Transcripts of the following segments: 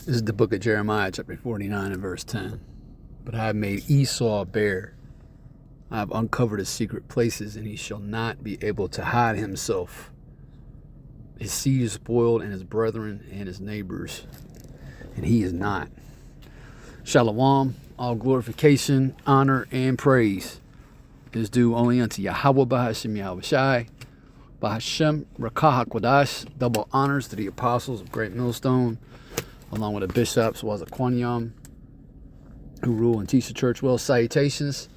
This is the book of Jeremiah, chapter 49 and verse 10. But I have made Esau bare. I have uncovered his secret places, and he shall not be able to hide himself. His seed is spoiled, and his brethren and his neighbors, and he is not. Shalom, all glorification, honor, and praise is due only unto Yahweh Bahashem Yahushai, Bahashem Rakah HaKodash. Double honors to the apostles of Great Millstone, along with the bishops, Wazaquanium, who rule and teach the church well. Salutations,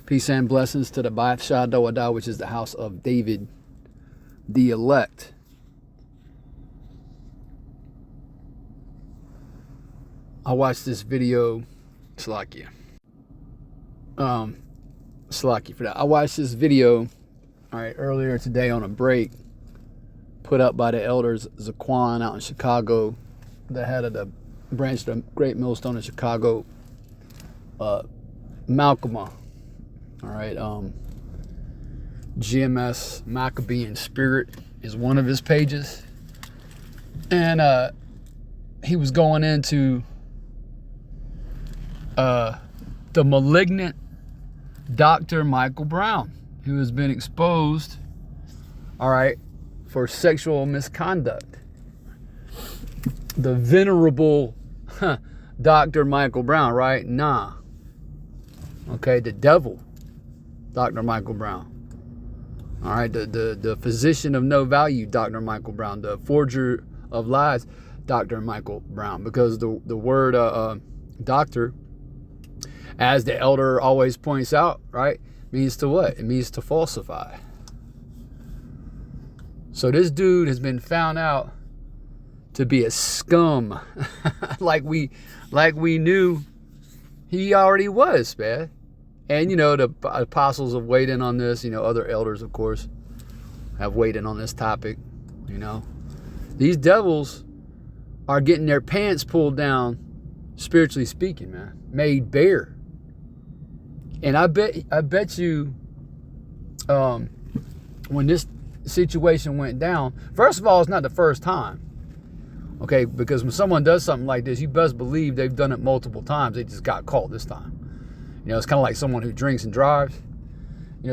peace and blessings to the Ba'ath Shah, which is the house of David, the elect. I watched this video, Slakia for that. I watched this video, earlier today on a break, put up by the elders Zaquan out in Chicago, the head of the branch of the Great Millstone in Chicago, Malcolm, GMS Maccabean Spirit is one of his pages, and he was going into the malignant Dr. Michael Brown, who has been exposed, for sexual misconduct. The venerable Dr. Michael Brown, right? Nah. Okay, the devil, Dr. Michael Brown. The physician of no value, Dr. Michael Brown. The forger of lies, Dr. Michael Brown. Because the word doctor, as the elder always points out, means to what? It means to falsify. So this dude has been found out to be a scum, like we knew he already was, man. And the apostles have weighed in on this. Other elders, of course, have weighed in on this topic. These devils are getting their pants pulled down, spiritually speaking, man, made bare. And I bet you, when this situation went down, first of all, it's not the first time. Okay, because when someone does something like this, you best believe they've done it multiple times. They just got caught this time. It's kind of like someone who drinks and drives.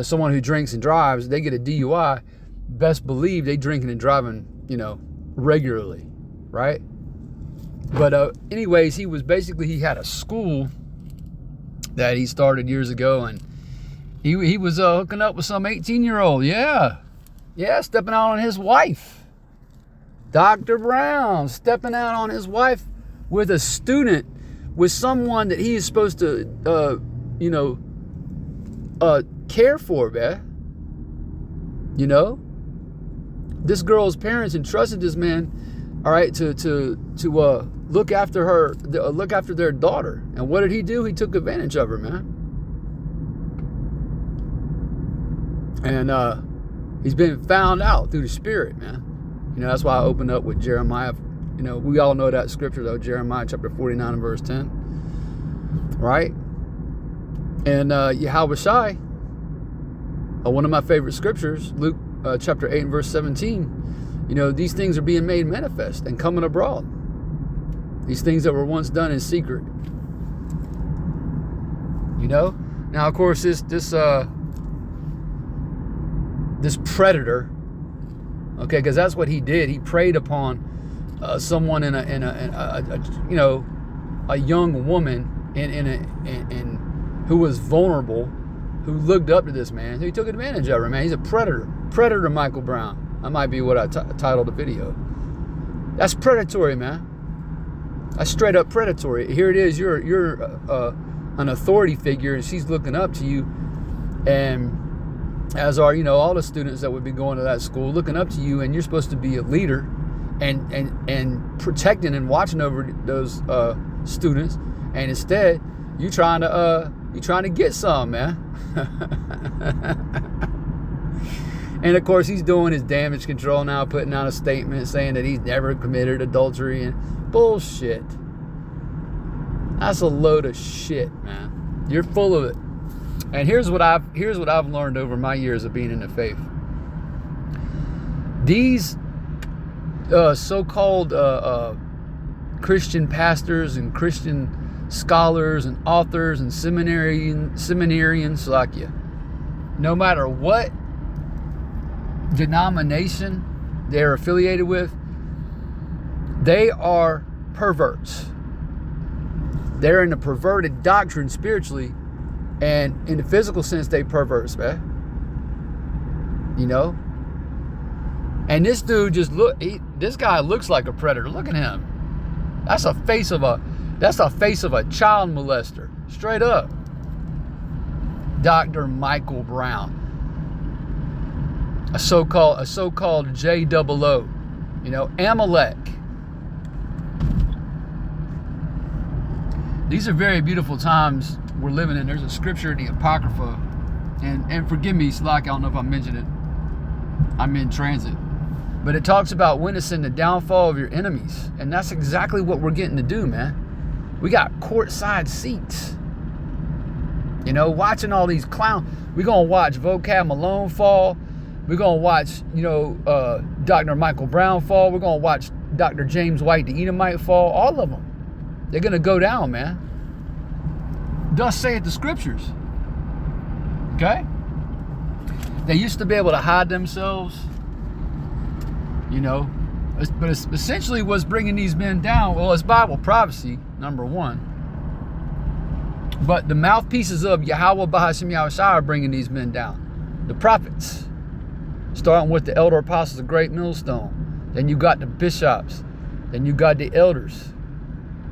Someone who drinks and drives, they get a DUI. Best believe they drinking and driving, regularly, right? But anyways, he had a school that he started years ago, and he was hooking up with some 18-year-old. Yeah, stepping out on his wife. Dr. Brown stepping out on his wife with a student, with someone that he is supposed to, care for, man. This girl's parents entrusted this man, to look after her, look after their daughter. And what did he do? He took advantage of her, man. And he's been found out through the Spirit, man. That's why I opened up with Jeremiah. We all know that scripture, though, Jeremiah chapter 49 and verse 10. Right? And Yahushai, one of my favorite scriptures, Luke chapter 8 and verse 17, these things are being made manifest and coming abroad. These things that were once done in secret. Now, of course, this predator, okay, because that's what he did. He preyed upon someone in a young woman in who was vulnerable, who looked up to this man. He took advantage of her, man. He's a predator Michael Brown. That might be what I titled the video. That's predatory, man. That's straight up predatory. Here it is. You're an authority figure, and she's looking up to you, and as are all the students that would be going to that school, looking up to you, and you're supposed to be a leader and protecting and watching over those students, and instead you trying to get some, man. And of course he's doing his damage control now, putting out a statement saying that he's never committed adultery, and bullshit. That's a load of shit, man. You're full of it. And here's what I've learned over my years of being in the faith. These so-called Christian pastors and Christian scholars and authors and seminarians like you, no matter what denomination they're affiliated with, they are perverts. They're in a perverted doctrine spiritually, and in the physical sense, they perverts, man. You know? And this dude just this guy looks like a predator. Look at him. That's a face of a child molester. Straight up. Dr. Michael Brown. A so-called J-O-O. You know, Amalek. These are very beautiful times we're living in. There's a scripture in the Apocrypha, and forgive me, Slack, I don't know if I mentioned it. I'm in transit. But it talks about witnessing the downfall of your enemies. And that's exactly what we're getting to do, man. We got courtside seats. You know, watching all these clowns. We're going to watch Vocab Malone fall. We're going to watch, Dr. Michael Brown fall. We're going to watch Dr. James White, the Edomite, fall. All of them. They're going to go down, man. Thus saith the scriptures. Okay? They used to be able to hide themselves, but it's essentially what's bringing these men down. Well, it's Bible prophecy, number one. But the mouthpieces of Yahweh Bahashim Yahushua are bringing these men down. The prophets. Starting with the elder apostles of Great Millstone. Then you got the bishops. Then you got the elders.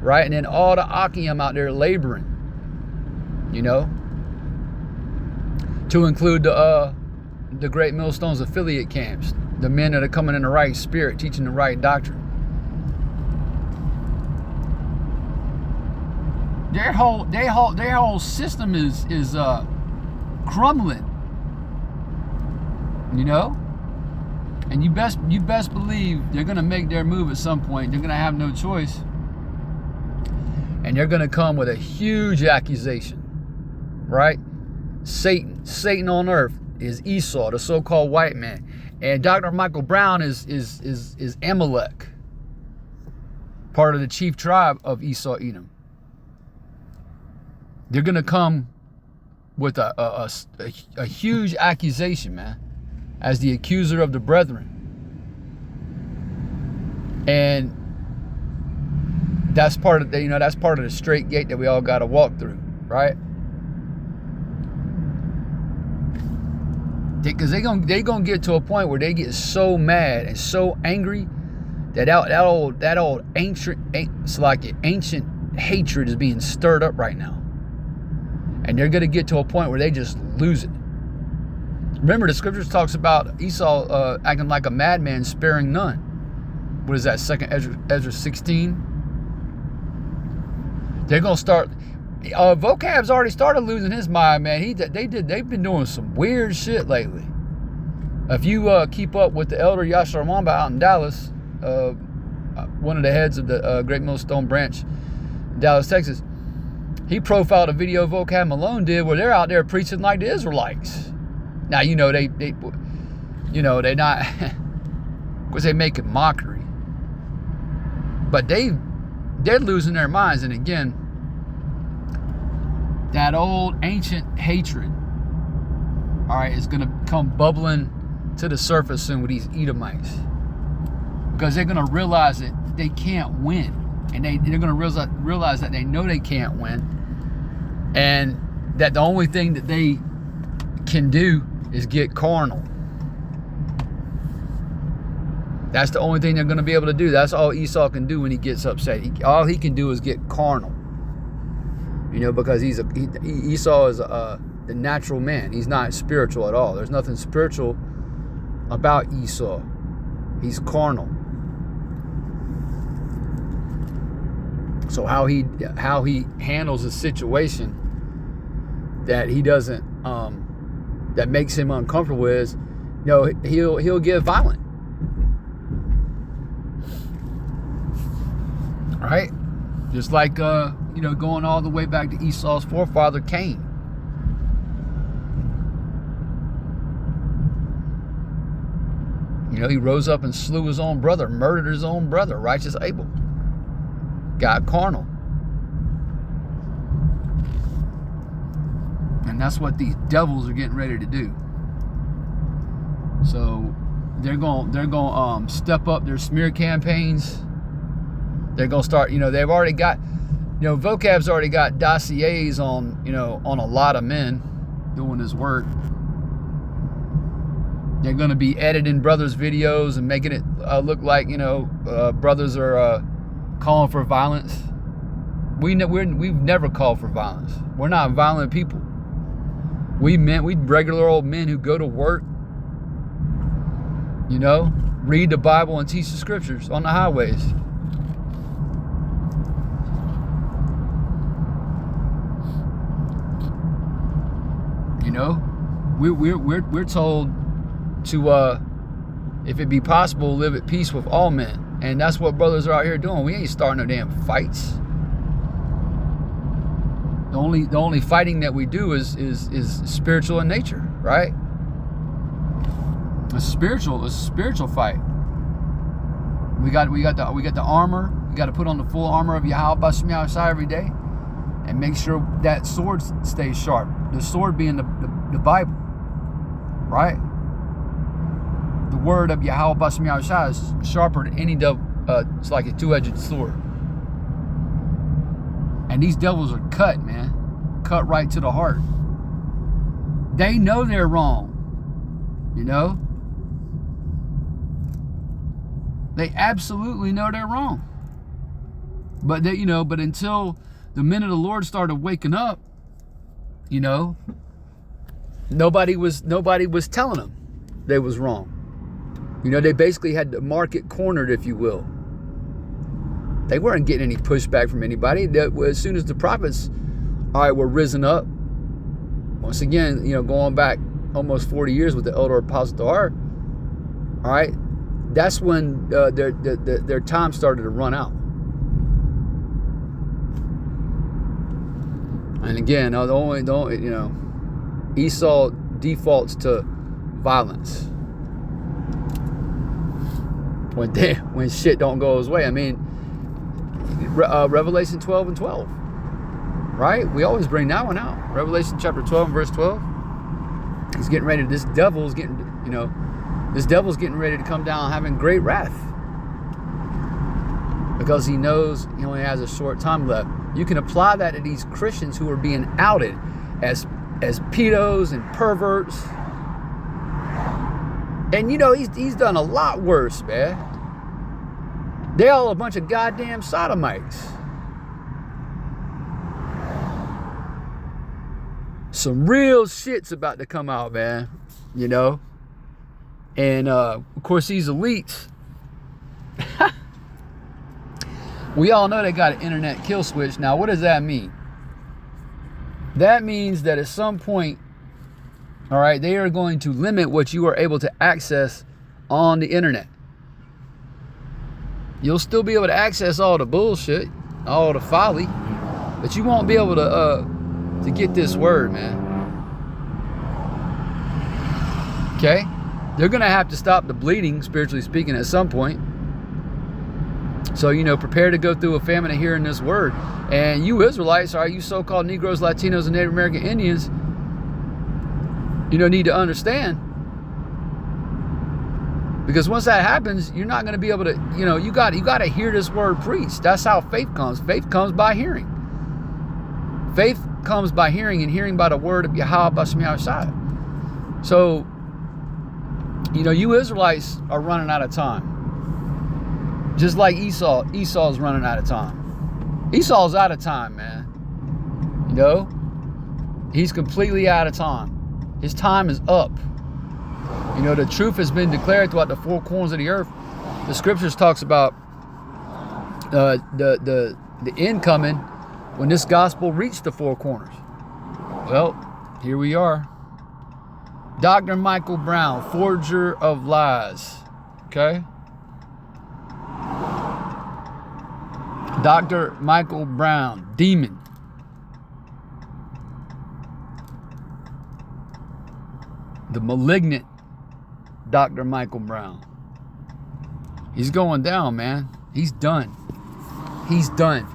Right? And then all the Akim out there laboring. To include the Great Millstones affiliate camps. The men that are coming in the right spirit, teaching the right doctrine. Their whole system is crumbling. And you best believe they're gonna make their move at some point. They're gonna have no choice. And they're gonna come with a huge accusation. Right? Satan on earth is Esau, the so-called white man. And Dr. Michael Brown is Amalek, part of the chief tribe of Esau Edom. They're gonna come with a huge accusation, man, as the accuser of the brethren. And that's part of the straight gate that we all got to walk through, right? Because they gonna get to a point where they get so mad and so angry that old ancient hatred is being stirred up right now, and they're gonna get to a point where they just lose it. Remember, the scriptures talks about Esau acting like a madman, sparing none. What is that? 2nd Ezra 16. They're gonna start. Vocab's already started losing his mind, man. They've been doing some weird shit lately. If you keep up with the elder Yashar Mamba out in Dallas, one of the heads of the Great Millstone branch, Dallas, Texas, he profiled a video Vocab Malone did where they're out there preaching like the Israelites. Now they not, because they make it mockery, but they're losing their minds. And again, that old ancient hatred, all right, is going to come bubbling to the surface soon with these Edomites, because they're going to realize that they can't win, and they're going to realize that they know they can't win, and that the only thing that they can do is get carnal. That's the only thing they're going to be able to do. That's all Esau can do when he gets upset. All he can do is get carnal. Because Esau is the natural man. He's not spiritual at all. There's nothing spiritual about Esau. He's carnal. So how he handles a situation that he doesn't that makes him uncomfortable is, he'll get violent. Right? Just like going all the way back to Esau's forefather Cain. He rose up and slew his own brother, murdered his own brother, righteous Abel. got carnal. And that's what these devils are getting ready to do. So they're going to step up their smear campaigns. They're going to start, they've already got, Vocab's already got dossiers on, on a lot of men doing this work. They're going to be editing brothers' videos and making it look like, brothers are calling for violence. We've never called for violence. We're not violent people. We regular old men who go to work, read the Bible and teach the scriptures on the highways. We're told to, if it be possible, live at peace with all men. And that's what brothers are out here doing. We ain't starting no damn fights. The only fighting that we do is spiritual in nature, right? A spiritual fight. We got the armor. We got to put on the full armor of Yahweh Bashim Yahushua every day, and make sure that sword stays sharp. The sword being the Bible, right? The word of Yahweh Bashim Yahushua is sharper than any it's like a two-edged sword. And these devils are cut, man. Cut right to the heart. They know they're wrong. They absolutely know they're wrong. But but until the men of the Lord started waking up, nobody was telling them they was wrong. They basically had the market cornered, if you will. They weren't getting any pushback from anybody. As soon as the prophets, were risen up, once again, going back almost 40 years with the elder apostle Tahar, all right, that's when their time started to run out. And again, Esau defaults to violence when shit don't go his way. I mean, Revelation 12 and 12, right? We always bring that one out. Revelation chapter 12 and verse 12. He's getting ready. This devil's getting ready to come down having great wrath, because he knows he only has a short time left. You can apply that to these Christians who are being outed as pedos and perverts. And he's done a lot worse, man. They're all a bunch of goddamn sodomites. Some real shit's about to come out, man. And of course these elites, we all know they got an internet kill switch. Now, what does that mean? That means that at some point, all right, they are going to limit what you are able to access on the internet. You'll still be able to access all the bullshit, all the folly, but you won't be able to get this word, man. Okay? They're going to have to stop the bleeding, spiritually speaking, at some point. So, prepare to go through a famine of hearing this word. And you Israelites, all right, you so-called Negroes, Latinos, and Native American Indians, need to understand. Because once that happens, you're not going to be able to, you got to hear this word preached. That's how faith comes. Faith comes by hearing. Faith comes by hearing, and hearing by the word of Yahweh Bashim Yahushua. So, you Israelites are running out of time. Just like Esau's running out of time. Esau's out of time, man. He's completely out of time. His time is up. The truth has been declared throughout the four corners of the earth. The scriptures talks about the end coming when this gospel reached the four corners. Well, here we are. Dr. Michael Brown, forger of lies. Okay? Dr. Michael Brown, demon. The malignant Dr. Michael Brown. He's going down, man. He's done. He's done.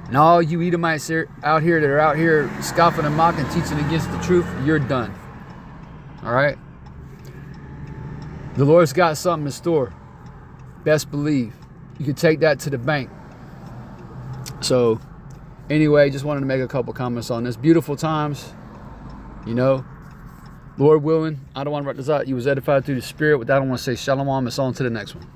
And all you Edomites out here that are out here scoffing and mocking, teaching against the truth, you're done. All right? The Lord's got something in store. Best believe. You can take that to the bank. So, anyway, just wanted to make a couple comments on this. Beautiful times. You know, Lord willing, I don't want to wrap this out. You was edified through the Spirit. With that, I want to say shalom. It's on to the next one.